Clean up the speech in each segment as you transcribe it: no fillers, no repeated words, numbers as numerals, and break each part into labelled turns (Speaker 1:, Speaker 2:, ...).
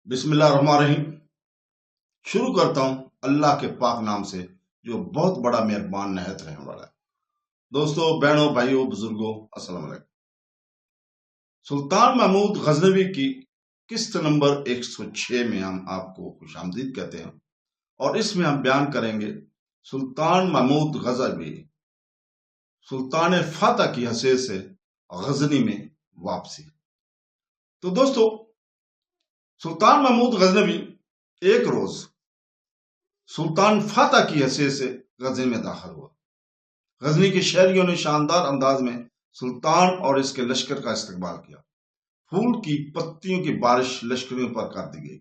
Speaker 1: بسم اللہ الرحمن الرحیم۔ شروع کرتا ہوں اللہ کے پاک نام سے جو بہت بڑا مہربان نہایت رحم والا ہے۔ دوستو، بہنوں، بھائیوں، بزرگوں، السلام علیکم۔ سلطان محمود غزنوی کی قسط نمبر 106 میں ہم آپ کو خوش آمدید کہتے ہیں، اور اس میں ہم بیان کریں گے سلطان محمود غزنوی سلطان فاتح کی حیثیت سے غزنی میں واپسی۔ تو دوستو، سلطان محمود غزنوی ایک روز سلطان فاتح کی حیثیت سے غزنی میں داخل ہوا۔ غزنی کے شہریوں نے شاندار انداز میں سلطان اور اس کے لشکر کا استقبال کیا۔ پھول کی پتیوں کی بارش لشکریوں پر کر دی گئی۔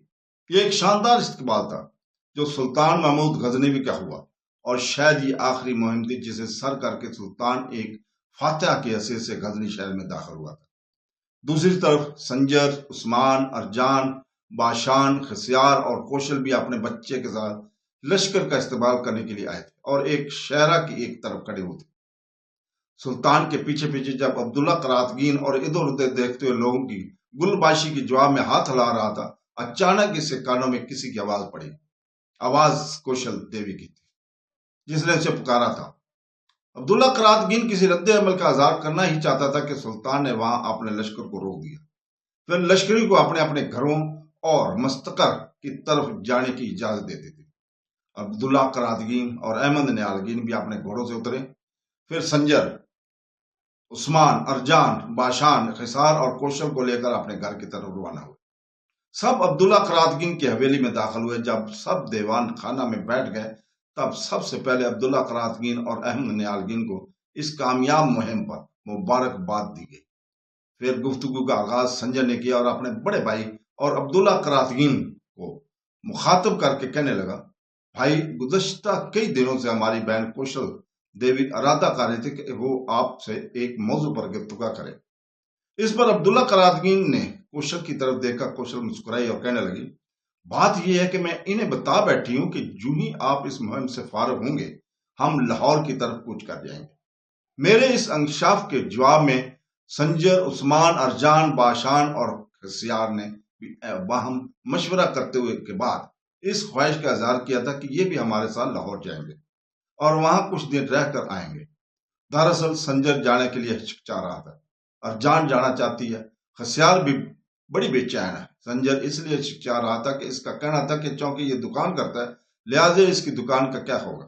Speaker 1: یہ ایک شاندار استقبال تھا جو سلطان محمود غزنوی کا ہوا، اور شاید یہ آخری مہم تھی جسے سر کر کے سلطان ایک فاتح کی حیثیت سے غزنی شہر میں داخل ہوا تھا۔ دوسری طرف سنجر، عثمان، ارجان، باشان، خسیار اور کوشل بھی اپنے بچے کے ساتھ لشکر کا استقبال کرنے کے لیے آئے تھے اور ایک شہرہ کی ایک طرف کھڑے ہوئے تھے۔ سلطان کے پیچھے پیچھے جب عبداللہ قراتگین اور ادھر ادھر دیکھتے ہوئے لوگوں کی گل باشی کے جواب میں ہاتھ ہلا رہا تھا، اچانک اس کے کانوں میں کسی کی آواز پڑی۔ آواز کوشل دیوی کی تھی جس نے اسے پکارا تھا۔ عبداللہ قراتگین کسی رد عمل کا اظہار کرنا ہی چاہتا تھا کہ سلطان نے وہاں اپنے لشکر کو روک دیا۔ پھر لشکری کو اپنے اپنے گھروں اور مستقر کی طرف جانے کی اجازت دیتے تھے۔ عبداللہ قراتگین اور احمد نیالگین بھی اپنے گھوڑوں سے اترے۔ پھر سنجر، عثمان، ارجان، باشان، خسار اور کوشل کو لے کر اپنے گھر کی طرف روانہ ہوئے۔ سب عبداللہ قراتگین کی حویلی میں داخل ہوئے۔ جب سب دیوان خانہ میں بیٹھ گئے تب سب سے پہلے عبداللہ قراتگین اور احمد نیالگین کو اس کامیاب مہم پر مبارکباد دی گئی۔ پھر گفتگو کا آغاز سنجر نے کیا اور اپنے بڑے بھائی اور عبداللہ قراتگین کو مخاطب کر کے کہنے لگا، بھائی، گزشتہ کئی دنوں سے ہماری بہن کوشل دیوی ارادہ کر رہی تھی کہ وہ آپ سے ایک موضوع پر گفتگو کرے۔ اس پر عبداللہ قراتگین نے کوشل کی طرف دیکھا۔ کوشل مسکرائی اور کہنے لگی، بات یہ ہے کہ میں انہیں بتا بیٹھی ہوں کہ جو ہی آپ اس مہم سے فارغ ہوں گے ہم لاہور کی طرف کوچ کر جائیں گے۔ میرے اس انکشاف کے جواب میں سنجر، عثمان، ارجان، باشان اور خسیار نے باہم مشورہ کرتے ہوئے کے بعد اس خواہش کا اظہار کیا تھا کہ یہ بھی ہمارے ساتھ لاہور جائیں گے اور وہاں کچھ دن رہ کر آئیں گے۔ دراصل سنجر جانے کے لیے ہچکچا رہا تھا، ارجان جانا چاہتی ہے، خسیار بھی بڑی بے چین ہے۔ سنجر اس لیے ہچکچا رہا تھا کہ اس کا کہنا تھا کہ چونکہ یہ دکان کرتا ہے لہٰذا اس کی دکان کا کیا ہوگا۔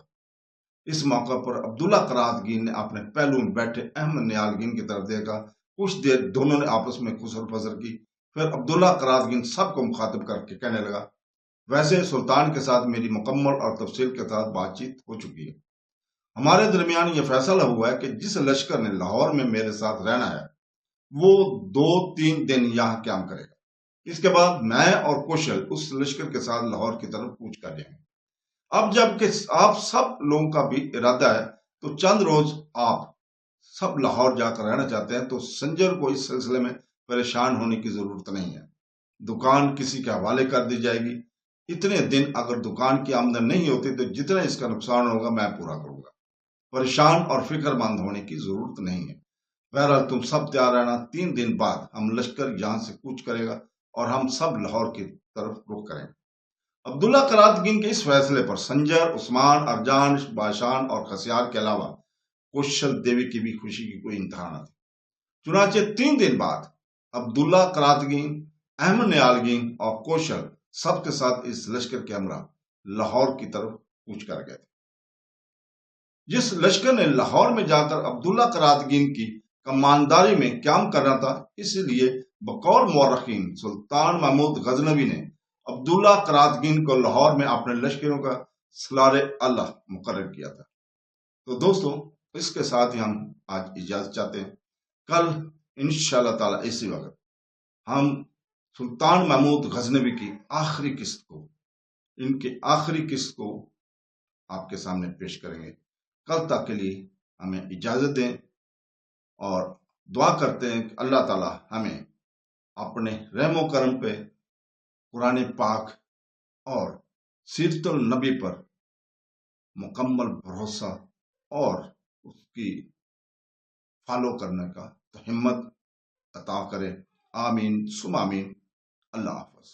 Speaker 1: اس موقع پر عبداللہ قراتگین نے اپنے پہلو میں بیٹھے احمد نیالگین کی طرف دیکھا۔ کچھ دیر دونوں نے آپس میں خسر پھسر کی۔ پھر عبداللہ قراتگین سب کو مخاطب کر کے کہنے لگا، ویسے سلطان کے ساتھ میری مکمل اور تفصیل کے ساتھ بات چیت ہو چکی ہے۔ ہمارے درمیان یہ فیصلہ ہوا ہے کہ جس لشکر نے لاہور میں میرے ساتھ رہنا ہے وہ 2-3 دن یہاں قیام کرے گا۔ اس کے بعد میں اور کوشل اس لشکر کے ساتھ لاہور کی طرف کوچ کر جائیں گے۔ اب جب کہ آپ سب لوگوں کا بھی ارادہ ہے تو چند روز آپ سب لاہور جا کر رہنا چاہتے ہیں تو سنجر کو اس سلسلے میں پریشان ہونے کی ضرورت نہیں ہے۔ دکان کسی کے حوالے کر دی جائے گی۔ اتنے دن اگر دکان کی آمدن نہیں ہوتی تو جتنا اس کا نقصان ہوگا میں پورا کروں گا۔ پریشان اور فکر مند ہونے کی ضرورت نہیں ہے۔ بہرحال تم سب تیار رہنا۔ 3 دن بعد ہم لشکر یہاں سے کوچ کرے گا اور ہم سب لاہور کی طرف رخ کریں گے۔ عبداللہ قراتگین کے اس فیصلے پر سنجر، عثمان، ارجان، باشان اور خسیار کے علاوہ کوشل دیوی کی بھی خوشی کی کوئی انتہا نہ تھی۔ چنانچہ 3 دن بعد عبداللہ قراتگین، احمد نیالگین اور کوشل سب کے ساتھ اس لشکر کے ہمراہ لاہور کی طرف کوچ کر گئے تھے۔ جس لشکر نے لاہور میں جا کر عبداللہ قراتگین کی کمانداری میں قیام کرنا تھا، اس لیے بقول مورخین سلطان محمود غزنوی نے عبداللہ قراتگین کو لاہور میں اپنے لشکروں کا سالار اعلیٰ مقرر کیا تھا۔ تو دوستو، اس کے ساتھ ہی ہم آج اجازت چاہتے ہیں۔ کل انشاءاللہ تعالی اسی وقت ہم سلطان محمود غزنوی کی آخری قسط کو آپ کے سامنے پیش کریں گے۔ کل تک کے لیے ہمیں اجازت دیں اور دعا کرتے ہیں کہ اللہ تعالی ہمیں اپنے رحم و کرم پہ، قرآن پاک اور سیرت النبی پر مکمل بھروسہ اور اس کی فالو کرنے کا ہمت عطا کرے۔ آمین ثم آمین۔ اللہ حافظ۔